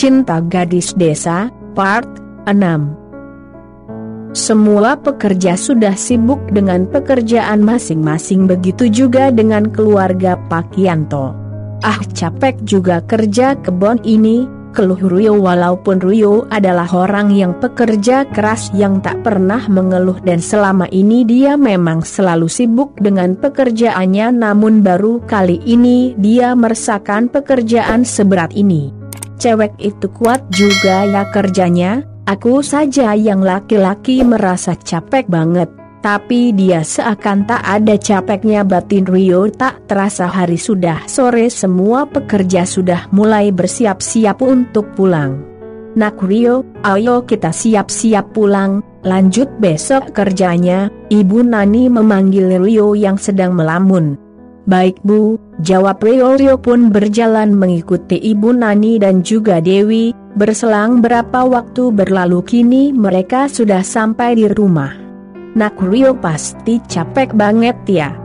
Cinta Gadis Desa, Part 6. Semua pekerja sudah sibuk dengan pekerjaan masing-masing, begitu juga dengan keluarga Pak Yanto. "Ah, capek juga kerja kebun ini," keluh Rio. Walaupun Rio adalah orang yang pekerja keras yang tak pernah mengeluh dan selama ini dia memang selalu sibuk dengan pekerjaannya, namun baru kali ini dia merasakan pekerjaan seberat ini. Cewek itu kuat juga ya kerjanya. Aku saja yang laki-laki merasa capek banget, tapi dia seakan tak ada capeknya, batin Rio. Tak terasa hari sudah sore, semua pekerja sudah mulai bersiap-siap untuk pulang. "Nak Rio, ayo kita siap-siap pulang, lanjut besok kerjanya," Ibu Nani memanggil Rio yang sedang melamun. "Baik Bu," jawab Rio. Rio pun berjalan mengikuti Ibu Nani dan juga Dewi. Berselang berapa waktu berlalu, kini mereka sudah sampai di rumah. "Nak Rio pasti capek banget ya,"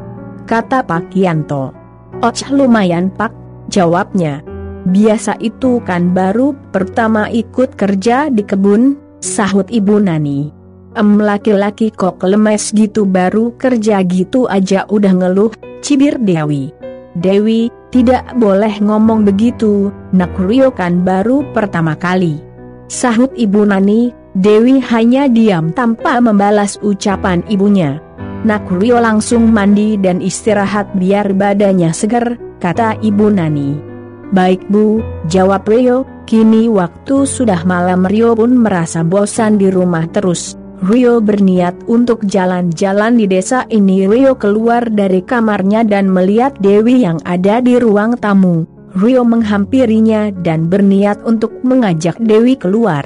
kata Pak Yanto. "Oh, lumayan Pak," jawabnya. "Biasa itu kan baru pertama ikut kerja di kebun," sahut Ibu Nani. Laki-laki kok lemes gitu, baru kerja gitu aja udah ngeluh," cibir Dewi. "Dewi, tidak boleh ngomong begitu, Nak Rio kan baru pertama kali," sahut Ibu Nani. Dewi hanya diam tanpa membalas ucapan ibunya. "Nak Rio langsung mandi dan istirahat biar badannya segar," kata Ibu Nani. "Baik Bu," jawab Rio. Kini waktu sudah malam, Rio pun merasa bosan di rumah terus. Rio berniat untuk jalan-jalan di desa ini. Rio keluar dari kamarnya dan melihat Dewi yang ada di ruang tamu. Rio menghampirinya dan berniat untuk mengajak Dewi keluar.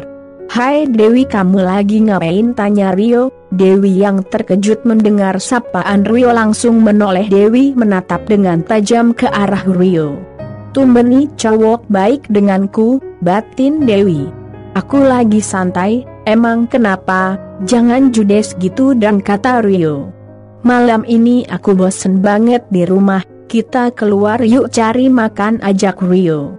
"Hai Dewi, kamu lagi ngapain?" tanya Rio. Dewi yang terkejut mendengar sapaan Rio langsung menoleh. Dewi menatap dengan tajam ke arah Rio. "Tumben nih cowok baik denganku," batin Dewi. "Aku lagi santai." "Emang kenapa? Jangan judes gitu," dan kata Rio. "Malam ini aku bosen banget di rumah, kita keluar yuk cari makan," ajak Rio.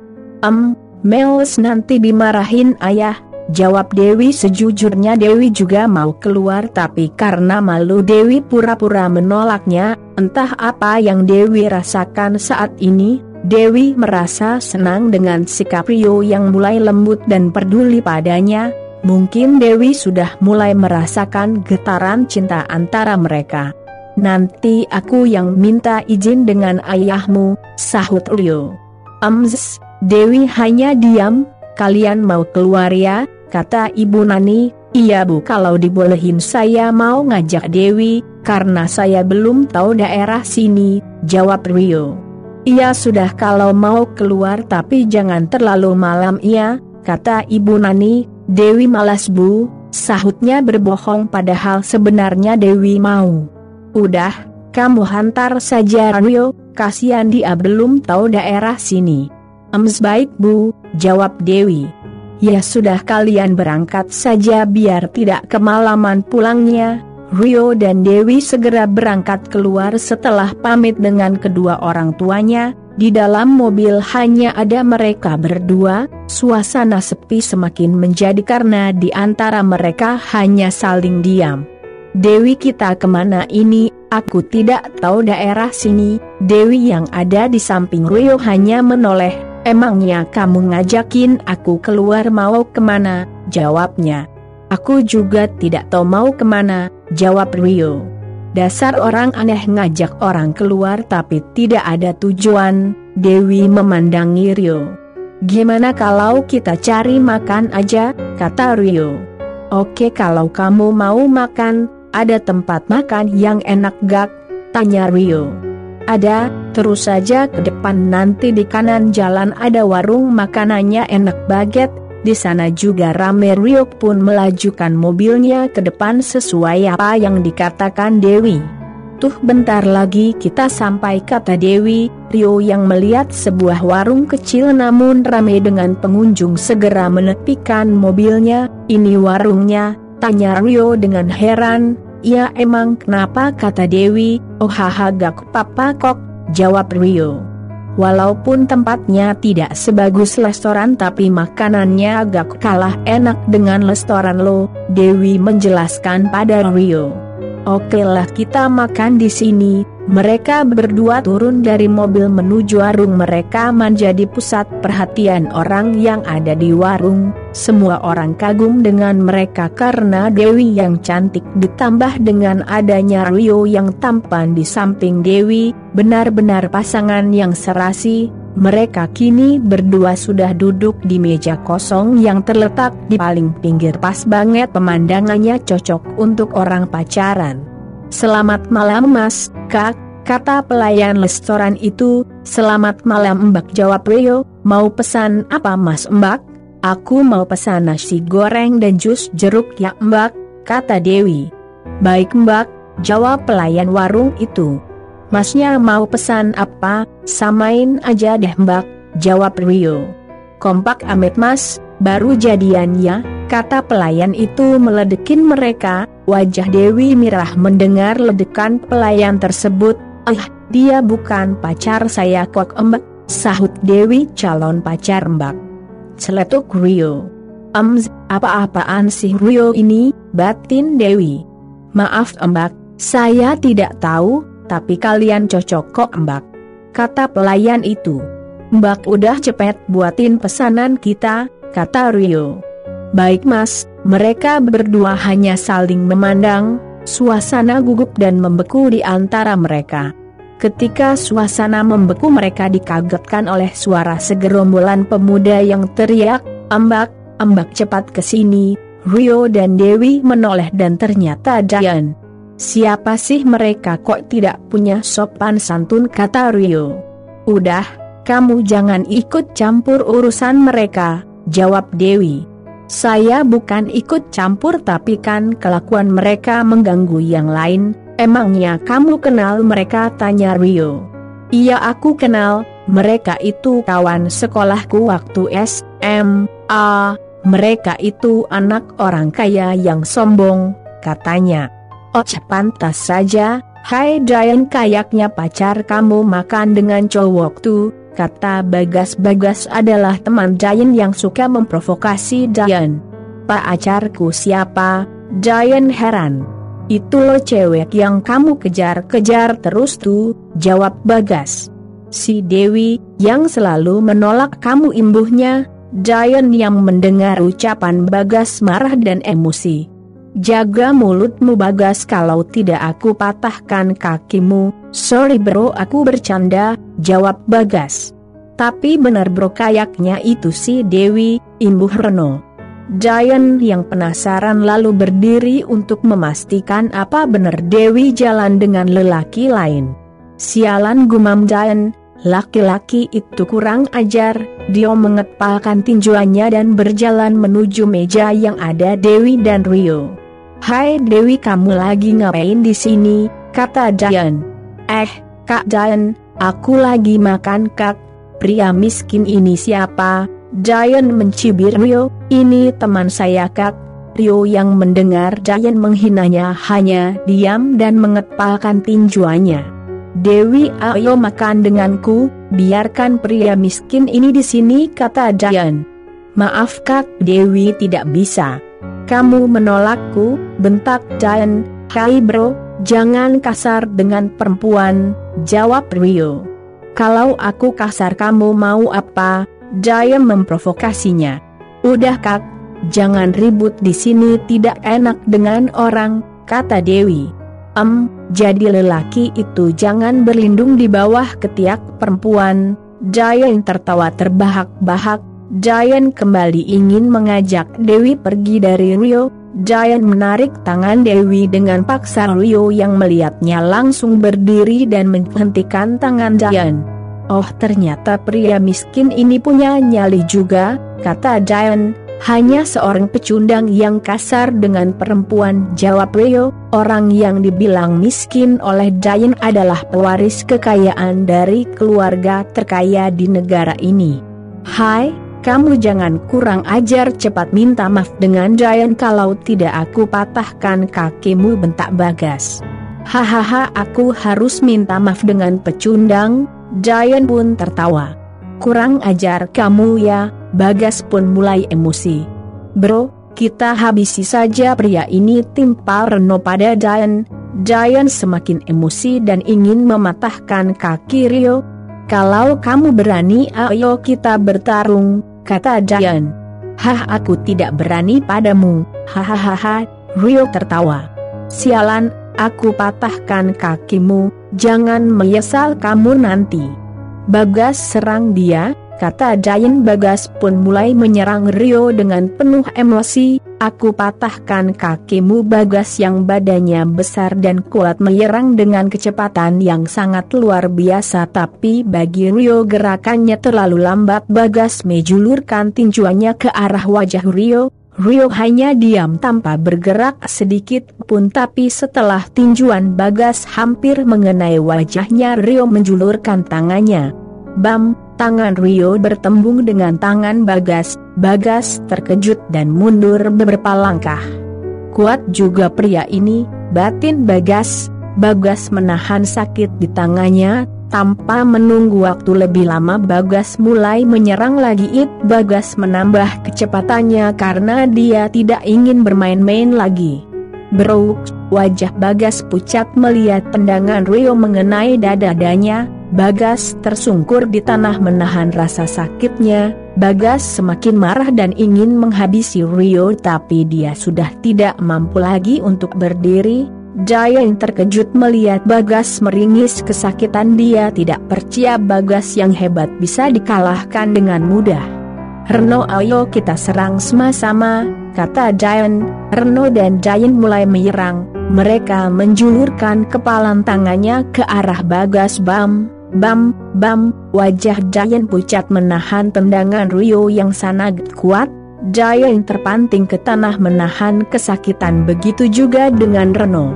Males nanti dimarahin ayah," jawab Dewi. Sejujurnya Dewi juga mau keluar, tapi karena malu Dewi pura-pura menolaknya. Entah apa yang Dewi rasakan saat ini, Dewi merasa senang dengan sikap Rio yang mulai lembut dan peduli padanya. Mungkin Dewi sudah mulai merasakan getaran cinta antara mereka. "Nanti aku yang minta izin dengan ayahmu," sahut Rio. Dewi hanya diam. "Kalian mau keluar ya?" kata Ibu Nani. "Iya Bu, kalau dibolehin saya mau ngajak Dewi, karena saya belum tahu daerah sini," jawab Rio. "Iya sudah, kalau mau keluar tapi jangan terlalu malam ya," kata Ibu Nani. "Dewi malas Bu," sahutnya berbohong padahal sebenarnya Dewi mau. "Udah, kamu hantar saja Rio, kasihan dia belum tahu daerah sini." Baik Bu," jawab Dewi. "Ya sudah, kalian berangkat saja biar tidak kemalaman pulangnya." Rio dan Dewi segera berangkat keluar. Setelah pamit dengan kedua orang tuanya, di dalam mobil hanya ada mereka berdua. Suasana sepi semakin menjadi karena di antara mereka hanya saling diam. "Dewi, kita kemana ini? Aku tidak tahu daerah sini." Dewi yang ada di samping Rio hanya menoleh. "Emangnya kamu ngajakin aku keluar mau kemana?" jawabnya. "Aku juga tidak tahu mau kemana," jawab Rio. "Dasar orang aneh, ngajak orang keluar tapi tidak ada tujuan." Dewi memandangi Rio. "Gimana kalau kita cari makan aja?" kata Rio. "Oke, kalau kamu mau makan, ada tempat makan yang enak gak?" tanya Rio. "Ada, terus saja ke depan, nanti di kanan jalan ada warung makanannya enak banget. Di sana juga rame." Rio pun melajukan mobilnya ke depan sesuai apa yang dikatakan Dewi. "Tuh bentar lagi kita sampai," kata Dewi. Rio yang melihat sebuah warung kecil namun ramai dengan pengunjung segera menepikan mobilnya. "Ini warungnya?" tanya Rio dengan heran. "Ya emang kenapa?" kata Dewi. "Oh haha, gak apa-apa kok," jawab Rio. Walaupun tempatnya tidak sebagus restoran tapi makanannya agak kalah enak dengan restoran lo, Dewi menjelaskan pada Rio. Okelah kita makan di sini. Mereka berdua turun dari mobil menuju warung mereka menjadi pusat perhatian orang yang ada di warung. Semua orang kagum dengan mereka karena Dewi yang cantik ditambah dengan adanya Rio yang tampan di samping Dewi, benar-benar pasangan yang serasi. Mereka kini berdua sudah duduk di meja kosong yang terletak di paling pinggir, pas banget pemandangannya, cocok untuk orang pacaran. "Selamat malam Mas, Kak," kata pelayan restoran itu. "Selamat malam Mbak," jawab Rio. "Mau pesan apa Mas Mbak?" "Aku mau pesan nasi goreng dan jus jeruk ya Mbak," kata Dewi. "Baik Mbak," jawab pelayan warung itu. "Masnya mau pesan apa? Samain aja deh Mbak," jawab Rio. "Kompak amat Mas, baru jadian ya," kata pelayan itu meledekin mereka. Wajah Dewi merah mendengar ledekan pelayan tersebut. Dia bukan pacar saya kok Mbak," sahut Dewi. "Calon pacar Mbak," celetuk Rio. Apa-apaan sih Rio ini?" batin Dewi. "Maaf Mbak, saya tidak tahu, tapi kalian cocok kok Mbak," kata pelayan itu. "Mbak udah cepet buatin pesanan kita," kata Rio. "Baik Mas." Mereka berdua hanya saling memandang, suasana gugup dan membeku di antara mereka. Ketika suasana membeku, mereka dikagetkan oleh suara segerombolan pemuda yang teriak, "Mbak, Mbak cepat kesini." Rio dan Dewi menoleh dan ternyata Dian. "Siapa sih mereka, kok tidak punya sopan santun?" kata Rio. "Udah, kamu jangan ikut campur urusan mereka," jawab Dewi. "Saya bukan ikut campur tapi kan kelakuan mereka mengganggu yang lain." "Emangnya kamu kenal mereka?" tanya Rio. "Iya aku kenal, mereka itu kawan sekolahku waktu SMA. Mereka itu anak orang kaya yang sombong," katanya. Pantas saja, hai Dian, kayaknya pacar kamu makan dengan cowok tuh," kata Bagas. Bagas adalah teman Dian yang suka memprovokasi Dian. "Pacarku siapa?" Dian heran. "Itu lo cewek yang kamu kejar-kejar terus tuh," jawab Bagas. "Si Dewi, yang selalu menolak kamu," imbuhnya. Dian yang mendengar ucapan Bagas marah dan emosi. "Jaga mulutmu Bagas, kalau tidak aku patahkan kakimu." "Sorry bro, aku bercanda," jawab Bagas. "Tapi benar bro, kayaknya itu si Dewi," imbuh Reno. Dian yang penasaran lalu berdiri untuk memastikan apa benar Dewi jalan dengan lelaki lain. "Sialan," gumam Dian, "laki-laki itu kurang ajar." Dia mengepalkan tinjuannya dan berjalan menuju meja yang ada Dewi dan Rio. "Hai Dewi, kamu lagi ngapain di sini?" kata Dian. Kak Dian, aku lagi makan Kak." "Pria miskin ini siapa?" Dian mencibir Rio. "Ini teman saya Kak." Rio yang mendengar Dian menghinanya hanya diam dan mengepalkan tinjuannya. "Dewi, ayo makan denganku, biarkan pria miskin ini di sini," kata Dian. "Maaf Kak, Dewi tidak bisa." "Kamu menolakku?" bentak Dian. "Hai bro, jangan kasar dengan perempuan," jawab Rio. "Kalau aku kasar kamu mau apa?" Dian memprovokasinya. "Udah Kak, jangan ribut di sini, tidak enak dengan orang," kata Dewi. Jadi lelaki itu jangan berlindung di bawah ketiak perempuan." Dian tertawa terbahak-bahak. Dian kembali ingin mengajak Dewi pergi dari Rio. Dian menarik tangan Dewi dengan paksa. Rio yang melihatnya langsung berdiri dan menghentikan tangan Dian. "Oh, ternyata pria miskin ini punya nyali juga," kata Dian. "Hanya seorang pecundang yang kasar dengan perempuan," jawab Rio. Orang yang dibilang miskin oleh Dian adalah pewaris kekayaan dari keluarga terkaya di negara ini. "Hai, kamu jangan kurang ajar, cepat minta maaf dengan Dian, kalau tidak aku patahkan kakimu," bentak Bagas. "Hahaha, aku harus minta maaf dengan pecundang?" Giant pun tertawa. Kurang ajar kamu ya, Bagas pun mulai emosi. Bro, kita habisi saja pria ini, timpal Reno pada Giant. Giant semakin emosi dan ingin mematahkan kaki Rio. Kalau kamu berani ayo kita bertarung, kata Giant. Hah, aku tidak berani padamu, hahaha. Rio tertawa. Sialan, aku patahkan kakimu, jangan menyesal kamu nanti. Bagas serang dia, kata Giant. Bagas pun mulai menyerang Rio dengan penuh emosi. Aku patahkan kakimu. Bagas yang badannya besar dan kuat menyerang dengan kecepatan yang sangat luar biasa, tapi bagi Rio gerakannya terlalu lambat. Bagas menjulurkan tinjuannya ke arah wajah Rio. Rio hanya diam tanpa bergerak sedikit pun, tapi setelah tinjuan Bagas hampir mengenai wajahnya, Rio menjulurkan tangannya. Bam, tangan Rio bertembung dengan tangan Bagas. Bagas terkejut dan mundur beberapa langkah. Kuat juga pria ini, batin Bagas. Bagas menahan sakit di tangannya. Tanpa menunggu waktu lebih lama Bagas mulai menyerang lagi. Bagas menambah kecepatannya karena dia tidak ingin bermain-main lagi. Bro, wajah Bagas pucat melihat tendangan Rio mengenai dadanya. Bagas tersungkur di tanah menahan rasa sakitnya. Bagas semakin marah dan ingin menghabisi Rio, tapi dia sudah tidak mampu lagi untuk berdiri. Giant terkejut melihat Bagas meringis kesakitan. Dia tidak percaya Bagas yang hebat bisa dikalahkan dengan mudah. Reno, ayo kita serang sama-sama, kata Giant. Reno dan Giant mulai menyerang. Mereka menjulurkan kepalan tangannya ke arah Bagas. Bam, bam, bam. Wajah Giant pucat menahan tendangan Rio yang sangat kuat. Giant terpanting ke tanah menahan kesakitan, begitu juga dengan Reno.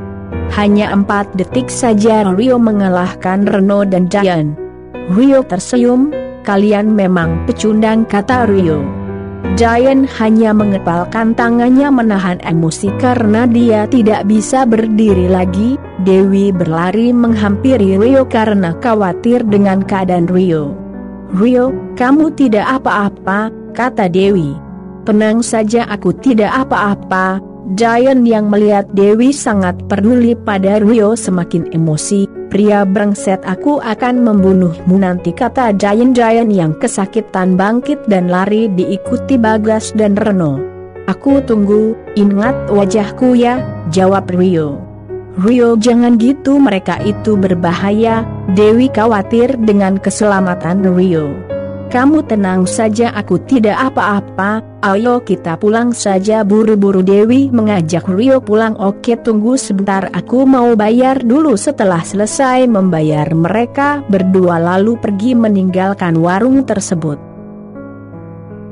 Hanya 4 detik saja Rio mengalahkan Reno dan Giant. Rio tersenyum, kalian memang pecundang, kata Rio. Giant hanya mengepalkan tangannya menahan emosi karena dia tidak bisa berdiri lagi. Dewi berlari menghampiri Rio karena khawatir dengan keadaan Rio. Rio, kamu tidak apa-apa, kata Dewi. Tenang saja, aku tidak apa-apa. Giant yang melihat Dewi sangat peduli pada Rio semakin emosi. Pria brengsek, aku akan membunuhmu nanti, kata Giant. Giant yang kesakitan bangkit dan lari diikuti Bagas dan Reno. Aku tunggu, ingat wajahku ya, jawab Rio. Rio, jangan gitu, mereka itu berbahaya. Dewi khawatir dengan keselamatan Rio. Kamu tenang saja, aku tidak apa-apa, ayo kita pulang saja buru-buru. Dewi mengajak Rio pulang. Oke, tunggu sebentar, aku mau bayar dulu. Setelah selesai membayar, mereka berdua lalu pergi meninggalkan warung tersebut.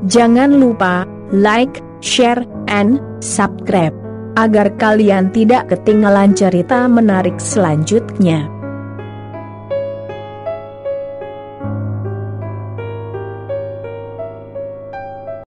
Jangan lupa like, share, and subscribe agar kalian tidak ketinggalan cerita menarik selanjutnya.